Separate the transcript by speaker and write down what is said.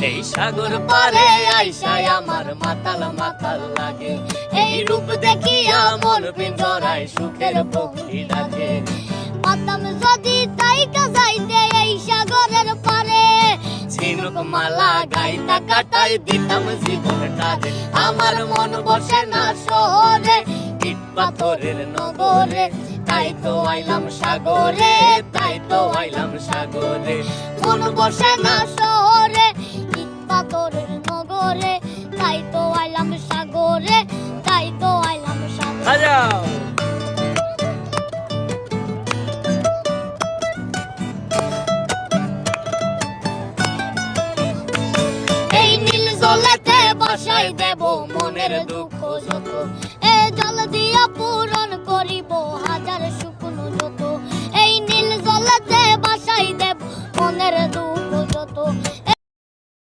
Speaker 1: এই সাগর পারে আইসায় আমার মাতাল মাতাল লাগে, এই রূপ দেখিয়া মন পিঞ্জরায় সুখের পক্ষী ডাকে।
Speaker 2: পাতাম যদি তাইকা যাইতে এই সাগরের পারে,
Speaker 1: ঝিনুক মালা গাইতা কাটাই দিতাম জীবনটারে। আমার মন বসে না শহরে, ইট পাথরের নগরে, তাই তো আইলাম সাগরে, তাই তো আইলাম সাগরে।
Speaker 2: মন বসে না শহরে, ইট পাথরের নগরে, তাই তো আইলাম সাগরে, তাই তো আইলাম সাগরে।
Speaker 1: বাজাও।
Speaker 2: এই নীল জলেতে বাসাই দেব মনের দুঃখ যত, এ জল দিয়া পূরণ করিব হাজার শুকনো যত। এই নীল জলেতে বাসাই দেব মনের দুঃখ